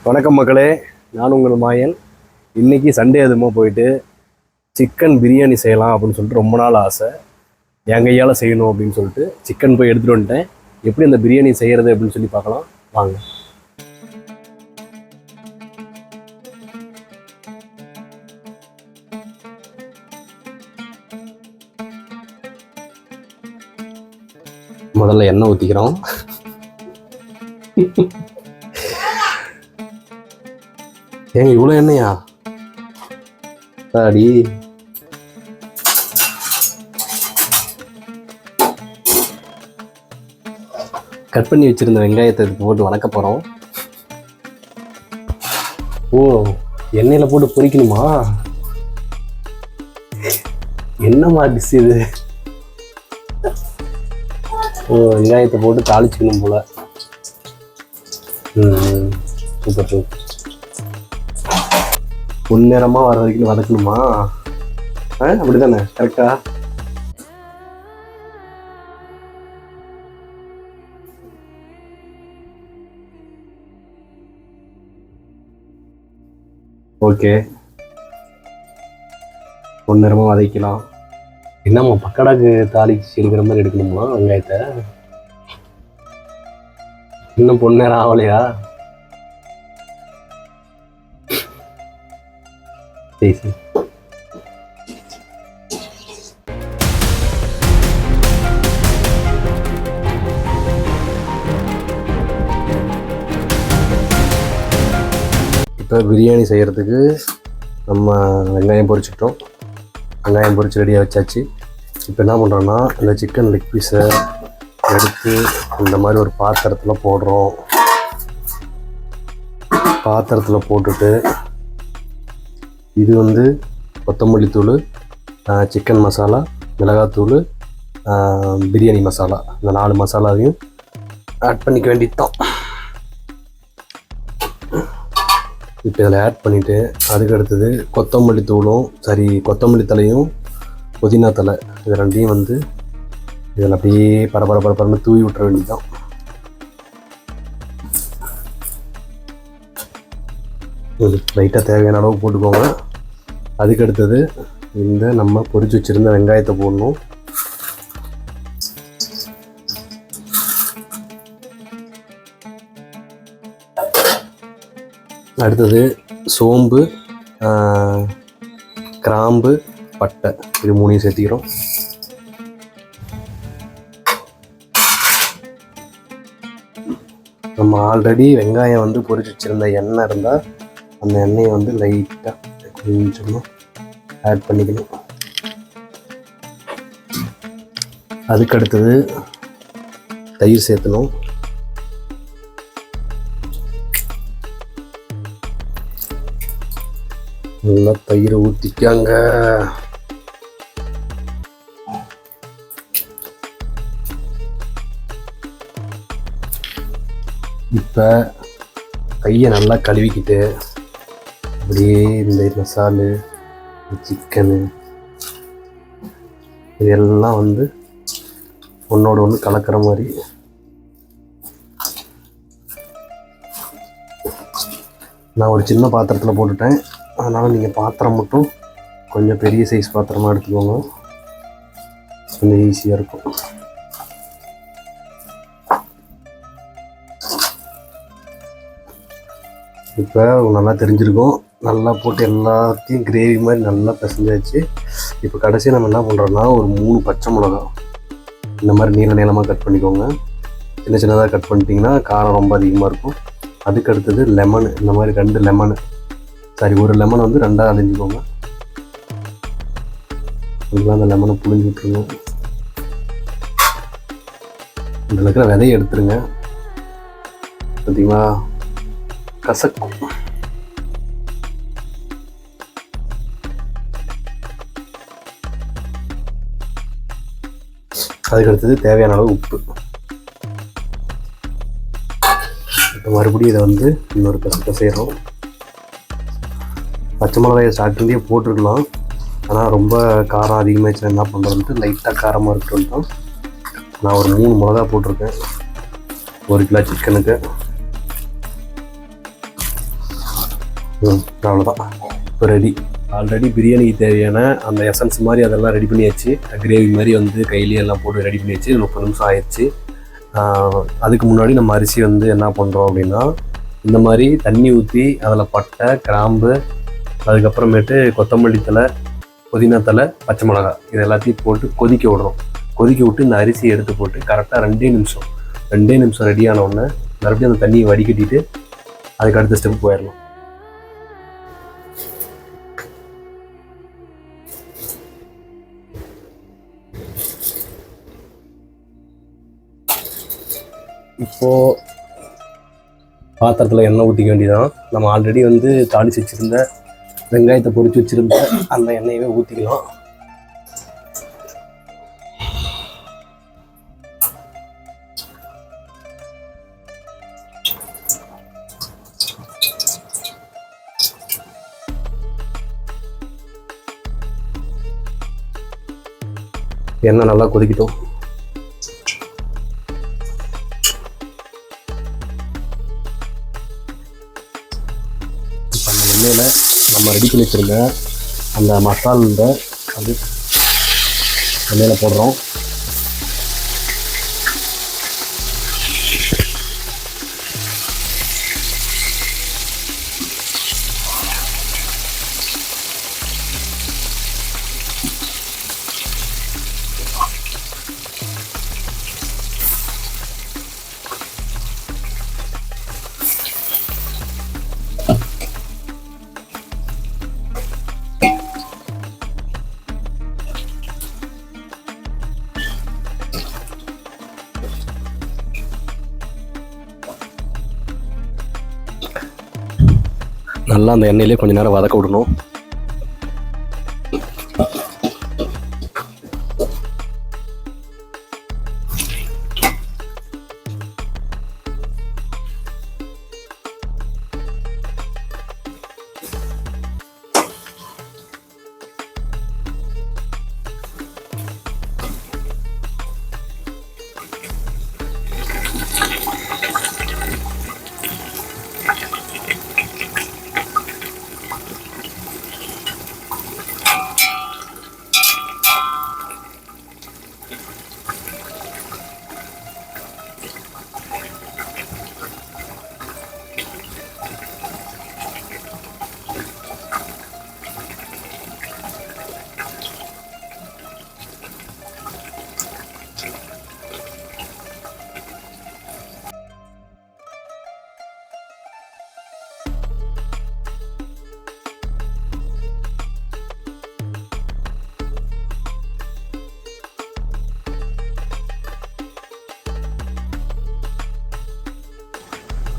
வணக்கம் மக்களே, நான் உங்கள் மாயன். இன்றைக்கி சண்டே அதுமா போயிட்டு சிக்கன் பிரியாணி செய்யலாம் அப்படின்னு சொல்லிட்டு ரொம்ப நாள் ஆசை. என் கையால் செய்யணும் அப்படின்னு சொல்லிட்டு சிக்கன் போய் எடுத்துகிட்டு வந்துட்டேன். எப்படி அந்த பிரியாணி செய்கிறது அப்படின்னு சொல்லி பார்க்கலாம் வாங்க. முதல்ல எண்ணெய் ஊற்றிக்கிறோம். ஏங்க இவ்வளோ எண்ணெயா? அடி கட் பண்ணி வச்சிருந்த வெங்காயத்தை போட்டு வணக்க போகிறோம். ஓ, எண்ணெயில் போட்டு பொரிக்கணுமா? என்னமா டிஷ் இது? ஓ, வெங்காயத்தை போட்டு தாளிச்சுக்கணும் போல. Super super. பொன்னிறமாக வர வரைக்கும் வதக்கணுமா? அப்படி தானே, கரெக்டா? ஓகே, பொன்னிறமாக வதக்கலாம். என்னம்மா பக்கடாக்கு தாளிச்சு எடுக்கிற மாதிரி எடுக்கணுமா வெங்காயத்தை? இன்னும் பொன்னிறம் ஆகலையா? சரி சரி. இப்போ பிரியாணி செய்கிறதுக்கு நம்ம வெங்காயம் பொரிச்சுக்கிட்டோம். வெங்காயம் பொரிச்சு ரெடியாக வச்சாச்சு. இப்போ என்ன பண்ணுறோன்னா, இந்த சிக்கன் லெக் பீஸை எடுத்து இந்த மாதிரி ஒரு பாத்திரத்தில் போடுறோம். பாத்திரத்தில் போட்டுட்டு இது வந்து கொத்தமல்லி தூள், சிக்கன் மசாலா, மிளகாத்தூள், பிரியாணி மசாலா, இந்த 4 மசாலாவையும் ஆட் பண்ணிக்க வேண்டியதுதான். இப்போ இதில் ஆட் பண்ணிவிட்டு அதுக்கு அடுத்தது கொத்தமல்லி தூளும் கொத்தமல்லி தலையும் புதினா தலை இது ரெண்டையும் வந்து இதில் அப்படியே பரபரன்னு தூவி விட்டுற வேண்டியதுதான். லைட்டாக தேவையான அளவு போட்டுக்கோங்க. அதுக்கு அடுத்தது இந்த நம்ம பொரிச்சு வச்சுருந்த வெங்காயத்தை போடணும். அடுத்தது சோம்பு, கிராம்பு, பட்டை இது 3 சேர்த்திக்கிறோம். நம்ம ஆல்ரெடி வெங்காயம் வந்து பொரிச்சு வச்சுருந்த எண்ணெய் இருந்தால் அந்த எண்ணெயை வந்து லைட்டாக கொஞ்சமாக ஆட் பண்ணிக்கணும். அதுக்கு அடுத்தது தயிர் சேர்த்தணும். நல்லா தயிரை ஊற்றிக்காங்க. இப்போ கையை நல்லா கழுவிக்கிட்டு அப்படியே இந்த மசாலு, சிக்கனு இதெல்லாம் வந்து ஒன்றோட ஒன்று கலக்கிற மாதிரி நான் ஒரு சின்ன பாத்திரத்தில் போட்டுட்டேன். அதனால் நீங்கள் பாத்திரம் மட்டும் கொஞ்சம் பெரிய சைஸ் பாத்திரமாக எடுத்துக்கோங்க, கொஞ்சம் ஈஸியாக இருக்கும். இப்போ நல்லா தெரிஞ்சிருக்கும். நல்லா போட்டு எல்லாத்தையும் கிரேவி மாதிரி நல்லா பிசைஞ்சாச்சு. இப்போ கடைசி நம்ம என்ன பண்ணுறோன்னா, ஒரு 3 பச்சை மிளகா இந்த மாதிரி நீளமாக கட் பண்ணிக்கோங்க. சின்ன சின்னதாக கட் பண்ணிட்டீங்கன்னா காரம் ரொம்ப அதிகமாக இருக்கும். அதுக்கு அடுத்தது லெமனு, இந்த மாதிரி 2 லெமனு, ஒரு லெமன் வந்து 2ஆக அழிஞ்சிக்கோங்க. அந்த லெமனை புழிஞ்சு விட்டுருங்க. இதில் இருக்கிற விதையை எடுத்துருங்க. பார்த்தீங்களா, கசக்கும். அதுக்கடுத்தது தேவையான அளவு உப்பு. இப்போ மறுபடியும் இதை வந்து இன்னொரு கசைகிறோம். பச்சை மிளகாயை ஸ்டார்டிங்லேயே போட்டுருக்கலாம், ஆனால் ரொம்ப காரம் அதிகமாகிடுச்சுன்னா என்ன பண்ணுறதுன்ட்டு லைட்டாக காரமாக இருக்கட்டும் தான் நான் ஒரு 3 மிளகா போட்டிருக்கேன் 1 கிலோ சிக்கனுக்கு. அவ்வளோதான், இப்போ ரெடி. ஆல்ரெடி பிரியாணிக்கு தேவையான அந்த எசன்ஸ் மாதிரி அதெல்லாம் ரெடி பண்ணியாச்சு. கிரேவி மாதிரி வந்து கையிலேயே எல்லாம் போட்டு ரெடி பண்ணியாச்சு. 30 நிமிஷம் ஆயிடுச்சு. அதுக்கு முன்னாடி நம்ம அரிசி வந்து என்ன பண்ணுறோம் அப்படின்னா, இந்த மாதிரி தண்ணி ஊற்றி அதில் பட்டை, கிராம்பு, அதுக்கப்புறமேட்டு கொத்தமல்லி தழை, புதினா தழை, பச்சை மிளகாய் இது எல்லாத்தையும் போட்டு கொதிக்க விடுறோம். கொதிக்க விட்டு இந்த அரிசியை எடுத்து போட்டு கரெக்டாக 2 நிமிஷம் ரெடி ஆனவுடனே மறுபடியும் அந்த தண்ணியை வடிகட்டிட்டு அதுக்கு அடுத்த ஸ்டெப் போயிடலாம். இப்போது பாத்திரத்தில் எண்ணெய் ஊற்றிக்க வேண்டியதான். நம்ம ஆல்ரெடி வந்து தாளித்து வச்சுருந்த வெங்காயத்தை பொரித்து வச்சுருந்த அந்த எண்ணெயவே ஊற்றிக்கலாம். எண்ணெய் நல்லா கொதிக்கிட்டோம். இப்போ அந்த எண்ணெயில் நம்ம ரெடி பண்ணி வச்சுருந்த அந்த மசாலா அது எண்ணெயில் போடுறோம். நல்லா அந்த எண்ணெயிலே கொஞ்சம் நேரம் வதக்க விடணும்.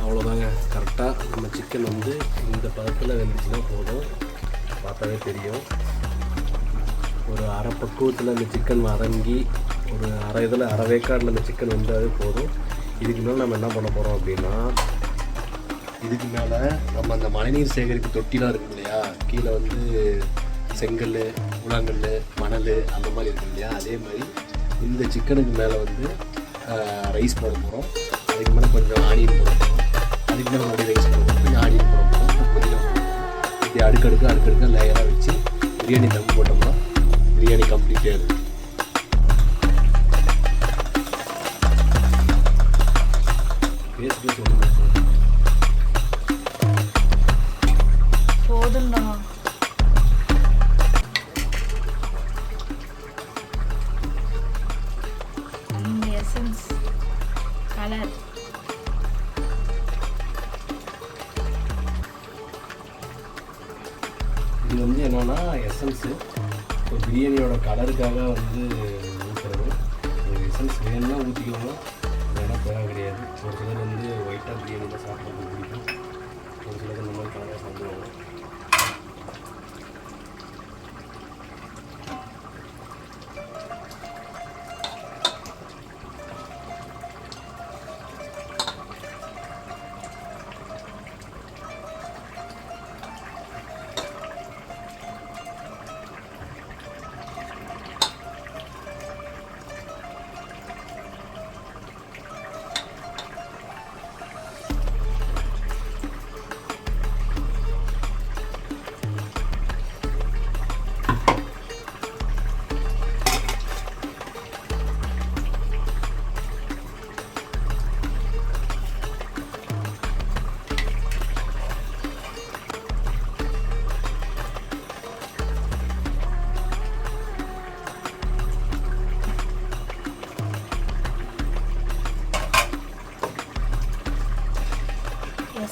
அவ்வளோதாங்க, கரெக்டாக நம்ம சிக்கன் வந்து இந்த பதத்தில் வெந்துச்சுன்னா போதும். பார்த்தாவே தெரியும். ஒரு அரை பக்குவத்தில் அந்த சிக்கன் வதங்கி ஒரு அரை வேக்காடில் அந்த சிக்கன் வெந்தாவே போதும். இதுக்கு மேலே நம்ம என்ன பண்ண போகிறோம் அப்படின்னா, இதுக்கு மேலே நம்ம அந்த மழைநீர் சேகரிப்பு தொட்டிலாம் இருக்கும் இல்லையா, கீழே வந்து செங்கல், உலாங்கல், மணல் அந்த மாதிரி இருக்கும் இல்லையா, அதே மாதிரி இந்த சிக்கனுக்கு மேலே வந்து ரைஸ் போட போகிறோம். அதுக்கு மேலே கொஞ்சம் ஆனியன் போட போகிறோம். அதுக்கு மேலே மறுபடியும் ரைஸ் போட போகிறோம். கொஞ்சம் ஆனியன் போட போகிறோம். புதினா இப்படி அடுக்கடுக்காக லேயராக வச்சு பிரியாணி தம் போட்டோம்னா பிரியாணி கம்ப்ளீட்டாக இருக்குது. பேசி ஒன்று போதும்ண்ணா. எசன்ஸ் கலர் இது வந்து என்னென்னா எசன்ஸு இப்போ பிரியாணியோட கலருக்காக வந்து ஊற்றுறது. எசன்ஸ் வேணும்னா ஊற்றிக்கோங்க, வேணா தேவை கிடையாது. ஒரு சிலர் வந்து ஒயிட்டாக பிரியாணியில் சாப்பிட்றது பிடிக்கும், ஒரு சிலர் இந்த மாதிரி கலராக சாப்பிடுவாங்க.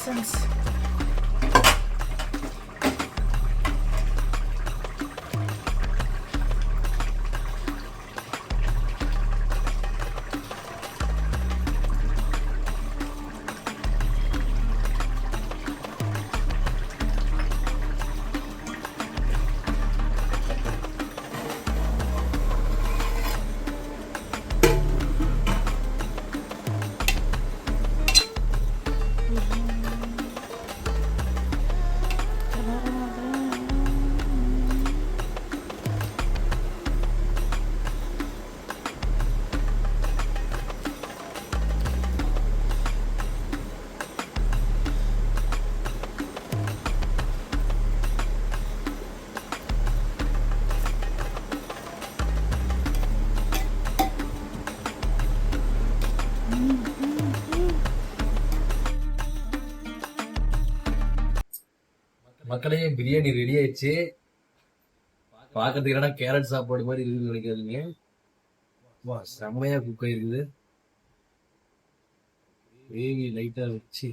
எசன்ஸ். மக்களே, பிரியாணி ரெடி ஆயிடுச்சு. பார்க்கறதுக்கு என்னடா கேரட் சாப்பாடு மாதிரி இருக்குன்னு நினைக்காதீங்க. வா, செம்மையா குக் ஆயிருக்குது. கிரேவி லைட்டா வச்சு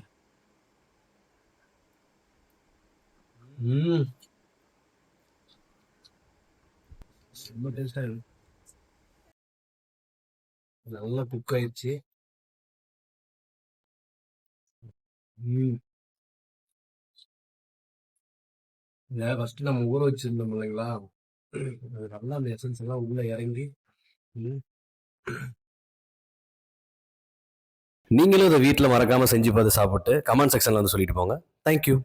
செம்ம டேஸ்டா இருக்கு. நல்லா குக் ஆயிடுச்சு. இதை ஃபர்ஸ்ட் நம்ம ஊற வச்சிருந்தோம் இல்லைங்களா, அது நல்லா அந்த எசன்ஸ் எல்லாம் உள்ள இறங்கி நீங்களும் இதை வீட்டில் மறக்காம செஞ்சு பார்த்து சாப்பிட்டு கமெண்ட் செக்ஷன்ல வந்து சொல்லிட்டு போங்க. தேங்க்யூ.